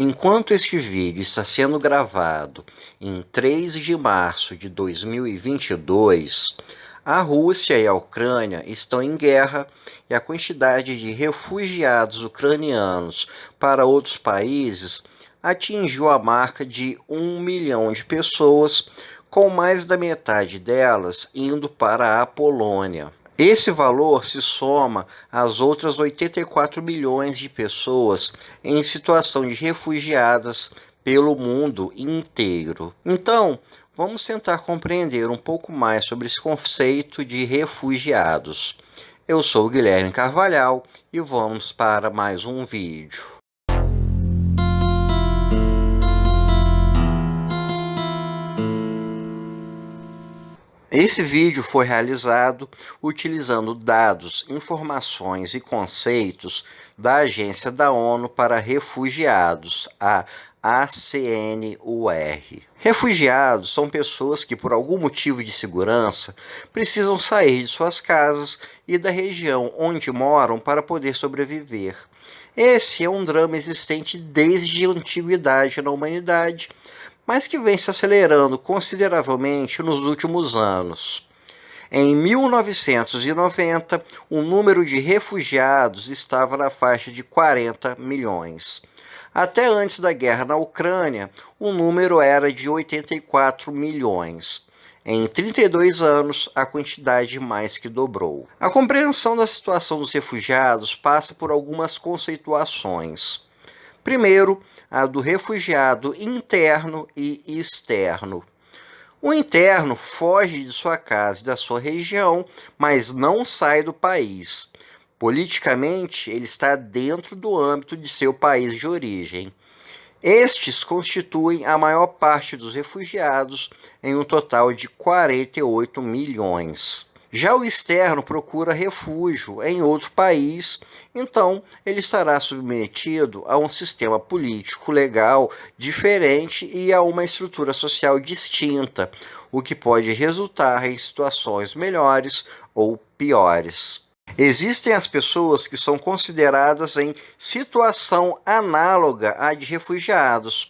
Enquanto este vídeo está sendo gravado em 3 de março de 2022, a Rússia e a Ucrânia estão em guerra e a quantidade de refugiados ucranianos para outros países atingiu a marca de 1 milhão de pessoas, com mais da metade delas indo para a Polônia. Esse valor se soma às outras 84 milhões de pessoas em situação de refugiadas pelo mundo inteiro. Então, vamos tentar compreender um pouco mais sobre esse conceito de refugiados. Eu sou o Guilherme Carvalhal e vamos para mais um vídeo. Esse vídeo foi realizado utilizando dados, informações e conceitos da Agência da ONU para Refugiados, a ACNUR. Refugiados são pessoas que, por algum motivo de segurança, precisam sair de suas casas e da região onde moram para poder sobreviver. Esse é um drama existente desde a antiguidade na humanidade, mas que vem se acelerando consideravelmente nos últimos anos. Em 1990, o número de refugiados estava na faixa de 40 milhões. Até antes da guerra na Ucrânia, o número era de 84 milhões. Em 32 anos, a quantidade mais que dobrou. A compreensão da situação dos refugiados passa por algumas conceituações. Primeiro, a do refugiado interno e externo. O interno foge de sua casa e da sua região, mas não sai do país. Politicamente, ele está dentro do âmbito de seu país de origem. Estes constituem a maior parte dos refugiados, em um total de 48 milhões. Já o externo procura refúgio em outro país, então ele estará submetido a um sistema político legal diferente e a uma estrutura social distinta, o que pode resultar em situações melhores ou piores. Existem as pessoas que são consideradas em situação análoga à de refugiados.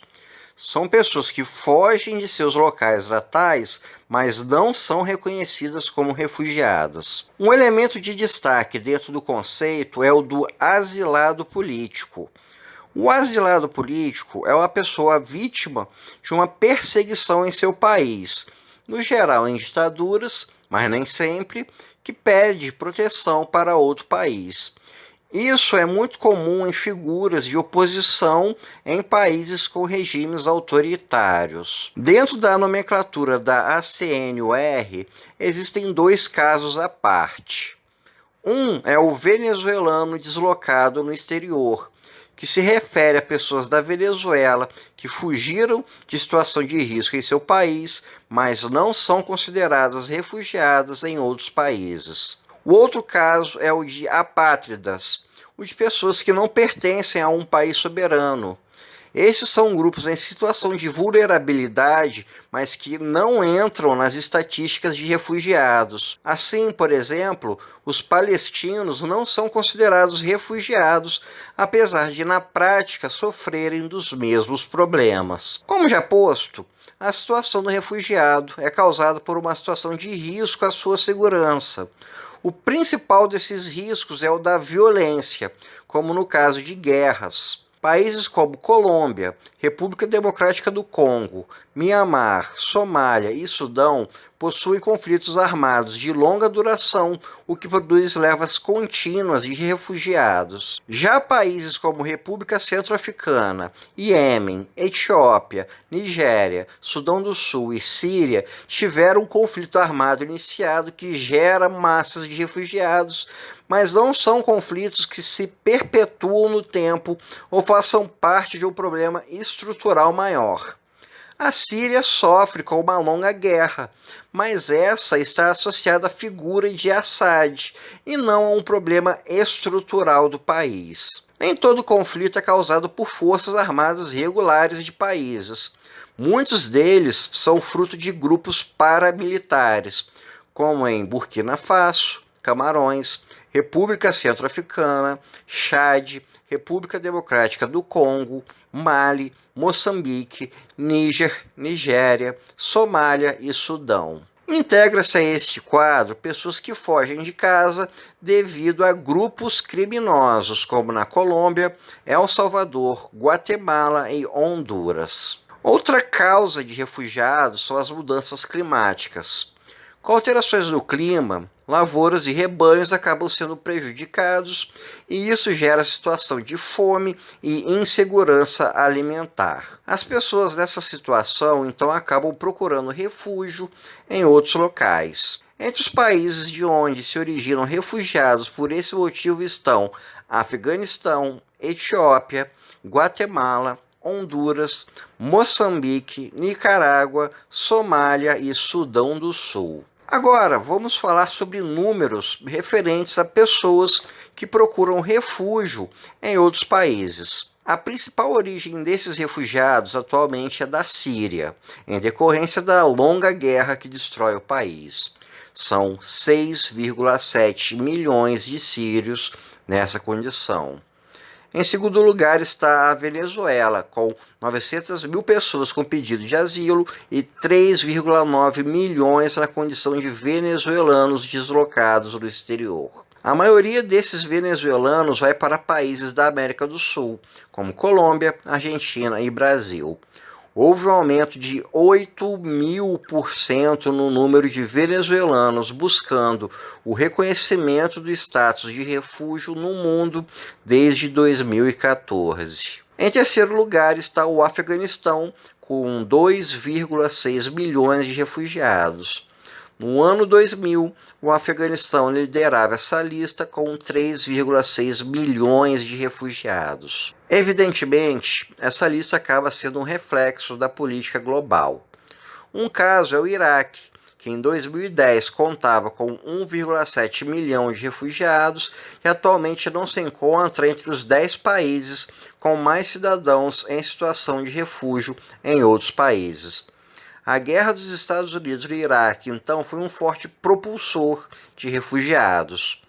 São pessoas que fogem de seus locais natais, mas não são reconhecidas como refugiadas. Um elemento de destaque dentro do conceito é o do asilado político. O asilado político é uma pessoa vítima de uma perseguição em seu país, no geral em ditaduras, mas nem sempre, que pede proteção para outro país. Isso é muito comum em figuras de oposição em países com regimes autoritários. Dentro da nomenclatura da ACNUR, existem dois casos à parte. Um é o venezuelano deslocado no exterior, que se refere a pessoas da Venezuela que fugiram de situação de risco em seu país, mas não são consideradas refugiadas em outros países. O outro caso é o de apátridas, o de pessoas que não pertencem a um país soberano. Esses são grupos em situação de vulnerabilidade, mas que não entram nas estatísticas de refugiados. Assim, por exemplo, os palestinos não são considerados refugiados, apesar de, na prática, sofrerem dos mesmos problemas. Como já posto, a situação do refugiado é causada por uma situação de risco à sua segurança. O principal desses riscos é o da violência, como no caso de guerras. Países como Colômbia, República Democrática do Congo, Mianmar, Somália e Sudão possuem conflitos armados de longa duração, o que produz levas contínuas de refugiados. Já países como República Centro-Africana, Iêmen, Etiópia, Nigéria, Sudão do Sul e Síria tiveram um conflito armado iniciado que gera massas de refugiados, mas não são conflitos que se perpetuam no tempo ou façam parte de um problema estrutural maior. A Síria sofre com uma longa guerra, mas essa está associada à figura de Assad e não a um problema estrutural do país. Nem todo conflito é causado por forças armadas regulares de países. Muitos deles são fruto de grupos paramilitares, como em Burkina Faso, Camarões, República Centro-Africana, Chad, República Democrática do Congo, Mali, Moçambique, Níger, Nigéria, Somália e Sudão. Integra-se a este quadro pessoas que fogem de casa devido a grupos criminosos, como na Colômbia, El Salvador, Guatemala e Honduras. Outra causa de refugiados são as mudanças climáticas. Com alterações do clima, lavouras e rebanhos acabam sendo prejudicados e isso gera situação de fome e insegurança alimentar. As pessoas nessa situação então acabam procurando refúgio em outros locais. Entre os países de onde se originam refugiados por esse motivo estão Afeganistão, Etiópia, Guatemala, Honduras, Moçambique, Nicarágua, Somália e Sudão do Sul. Agora, vamos falar sobre números referentes a pessoas que procuram refúgio em outros países. A principal origem desses refugiados atualmente é da Síria, em decorrência da longa guerra que destrói o país. São 6,7 milhões de sírios nessa condição. Em segundo lugar está a Venezuela, com 900 mil pessoas com pedido de asilo e 3,9 milhões na condição de venezuelanos deslocados no exterior. A maioria desses venezuelanos vai para países da América do Sul, como Colômbia, Argentina e Brasil. Houve um aumento de 8.000% no número de venezuelanos buscando o reconhecimento do status de refúgio no mundo desde 2014. Em terceiro lugar está o Afeganistão, com 2,6 milhões de refugiados. No ano 2000, o Afeganistão liderava essa lista com 3,6 milhões de refugiados. Evidentemente, essa lista acaba sendo um reflexo da política global. Um caso é o Iraque, que em 2010 contava com 1,7 milhão de refugiados e atualmente não se encontra entre os 10 países com mais cidadãos em situação de refúgio em outros países. A guerra dos Estados Unidos no Iraque, então, foi um forte propulsor de refugiados.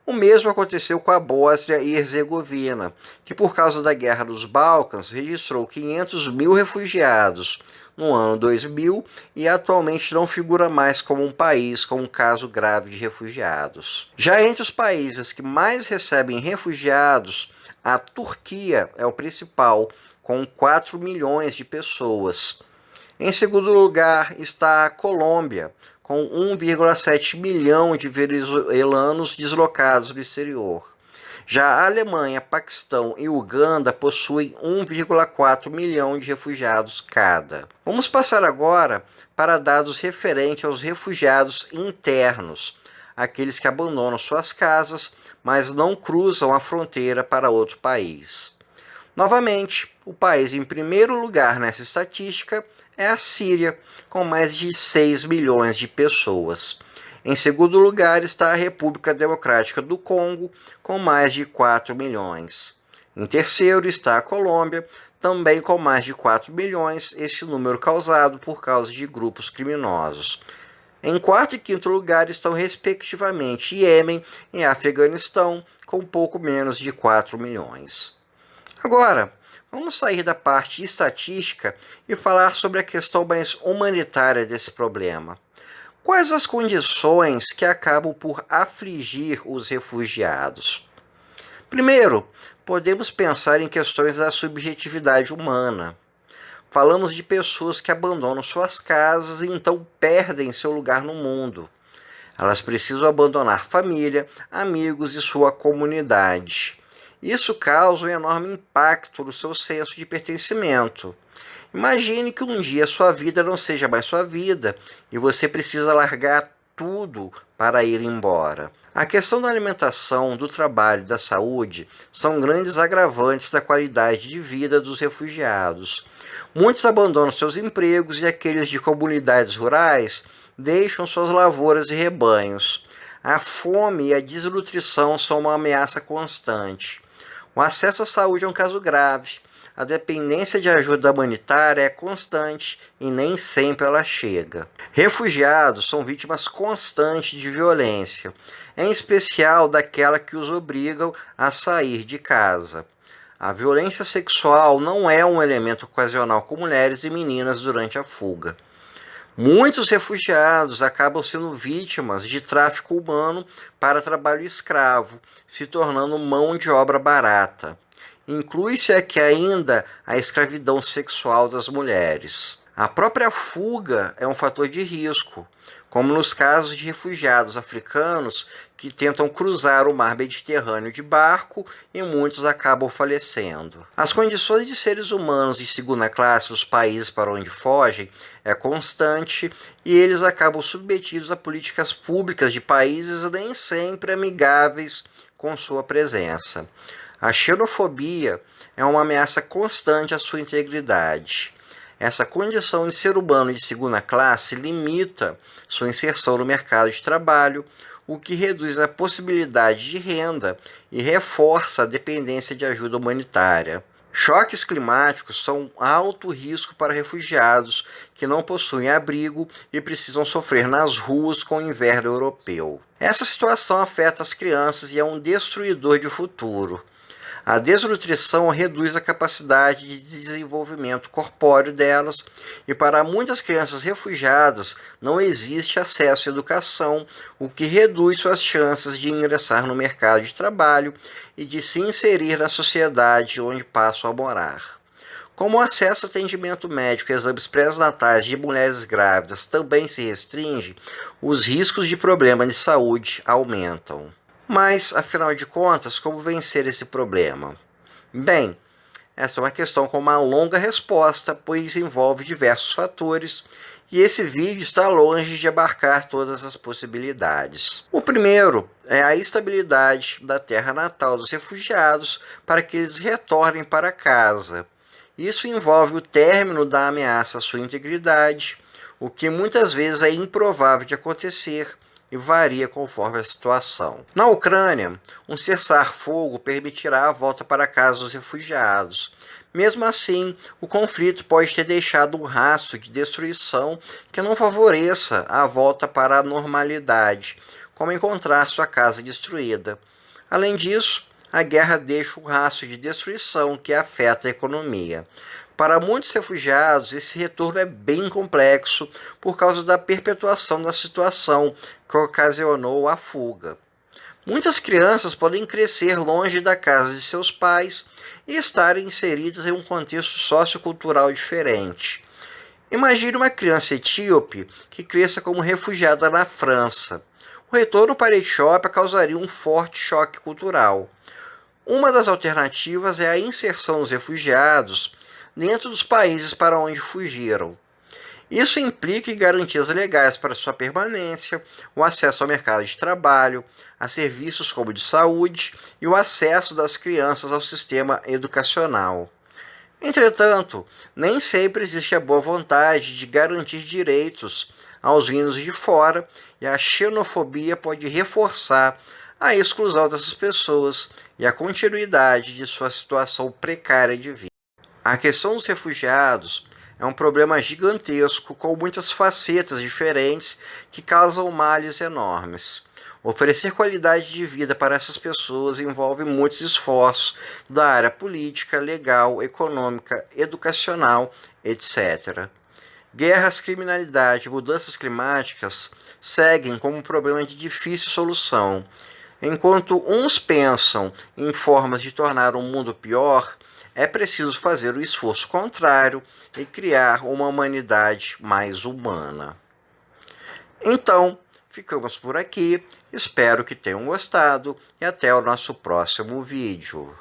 O mesmo aconteceu com a Bósnia e Herzegovina, que por causa da Guerra dos Balcãs registrou 500 mil refugiados no ano 2000 e atualmente não figura mais como um país com um caso grave de refugiados. Já entre os países que mais recebem refugiados, a Turquia é o principal, com 4 milhões de pessoas. Em segundo lugar está a Colômbia, com 1,7 milhão de venezuelanos deslocados do exterior. Já a Alemanha, Paquistão e Uganda possuem 1,4 milhão de refugiados cada. Vamos passar agora para dados referentes aos refugiados internos, aqueles que abandonam suas casas, mas não cruzam a fronteira para outro país. Novamente, o país em primeiro lugar nessa estatística é a Síria, com mais de 6 milhões de pessoas. Em segundo lugar está a República Democrática do Congo, com mais de 4 milhões. Em terceiro está a Colômbia, também com mais de 4 milhões, esse número causado por causa de grupos criminosos. Em quarto e quinto lugar estão, respectivamente, Iêmen e Afeganistão, com pouco menos de 4 milhões. Agora, vamos sair da parte estatística e falar sobre a questão mais humanitária desse problema. Quais as condições que acabam por afligir os refugiados? Primeiro, podemos pensar em questões da subjetividade humana. Falamos de pessoas que abandonam suas casas e então perdem seu lugar no mundo. Elas precisam abandonar família, amigos e sua comunidade. Isso causa um enorme impacto no seu senso de pertencimento. Imagine que um dia sua vida não seja mais sua vida e você precisa largar tudo para ir embora. A questão da alimentação, do trabalho e da saúde são grandes agravantes da qualidade de vida dos refugiados. Muitos abandonam seus empregos e aqueles de comunidades rurais deixam suas lavouras e rebanhos. A fome e a desnutrição são uma ameaça constante. O acesso à saúde é um caso grave. A dependência de ajuda humanitária é constante e nem sempre ela chega. Refugiados são vítimas constantes de violência, em especial daquela que os obrigam a sair de casa. A violência sexual não é um elemento ocasional com mulheres e meninas durante a fuga. Muitos refugiados acabam sendo vítimas de tráfico humano para trabalho escravo, se tornando mão de obra barata. Inclui-se aqui ainda a escravidão sexual das mulheres. A própria fuga é um fator de risco, como nos casos de refugiados africanos que tentam cruzar o mar Mediterrâneo de barco e muitos acabam falecendo. As condições de seres humanos de segunda classe nos países para onde fogem é constante e eles acabam submetidos a políticas públicas de países nem sempre amigáveis com sua presença. A xenofobia é uma ameaça constante à sua integridade. Essa condição de ser humano de segunda classe limita sua inserção no mercado de trabalho, o que reduz a possibilidade de renda e reforça a dependência de ajuda humanitária. Choques climáticos são alto risco para refugiados que não possuem abrigo e precisam sofrer nas ruas com o inverno europeu. Essa situação afeta as crianças e é um destruidor de futuro. A desnutrição reduz a capacidade de desenvolvimento corpóreo delas e para muitas crianças refugiadas não existe acesso à educação, o que reduz suas chances de ingressar no mercado de trabalho e de se inserir na sociedade onde passam a morar. Como o acesso ao atendimento médico e exames pré-natais de mulheres grávidas também se restringe, os riscos de problemas de saúde aumentam. Mas, afinal de contas, como vencer esse problema? Bem, essa é uma questão com uma longa resposta, pois envolve diversos fatores, e esse vídeo está longe de abarcar todas as possibilidades. O primeiro é a estabilidade da terra natal dos refugiados para que eles retornem para casa. Isso envolve o término da ameaça à sua integridade, o que muitas vezes é improvável de acontecer, e varia conforme a situação. Na Ucrânia, um cessar-fogo permitirá a volta para casa dos refugiados. Mesmo assim, o conflito pode ter deixado um rastro de destruição que não favoreça a volta para a normalidade, como encontrar sua casa destruída. Além disso, a guerra deixa um rastro de destruição que afeta a economia. Para muitos refugiados, esse retorno é bem complexo por causa da perpetuação da situação que ocasionou a fuga. Muitas crianças podem crescer longe da casa de seus pais e estarem inseridas em um contexto sociocultural diferente. Imagine uma criança etíope que cresça como refugiada na França. O retorno para a Etiópia causaria um forte choque cultural. Uma das alternativas é a inserção dos refugiados dentro dos países para onde fugiram. Isso implica em garantias legais para sua permanência, o acesso ao mercado de trabalho, a serviços como de saúde e o acesso das crianças ao sistema educacional. Entretanto, nem sempre existe a boa vontade de garantir direitos aos vindos de fora e a xenofobia pode reforçar a exclusão dessas pessoas e a continuidade de sua situação precária de vida. A questão dos refugiados é um problema gigantesco com muitas facetas diferentes que causam males enormes. Oferecer qualidade de vida para essas pessoas envolve muitos esforços da área política, legal, econômica, educacional, etc. Guerras, criminalidade e mudanças climáticas seguem como um problema de difícil solução. Enquanto uns pensam em formas de tornar o mundo pior, é preciso fazer o esforço contrário e criar uma humanidade mais humana. Então, ficamos por aqui, espero que tenham gostado e até o nosso próximo vídeo.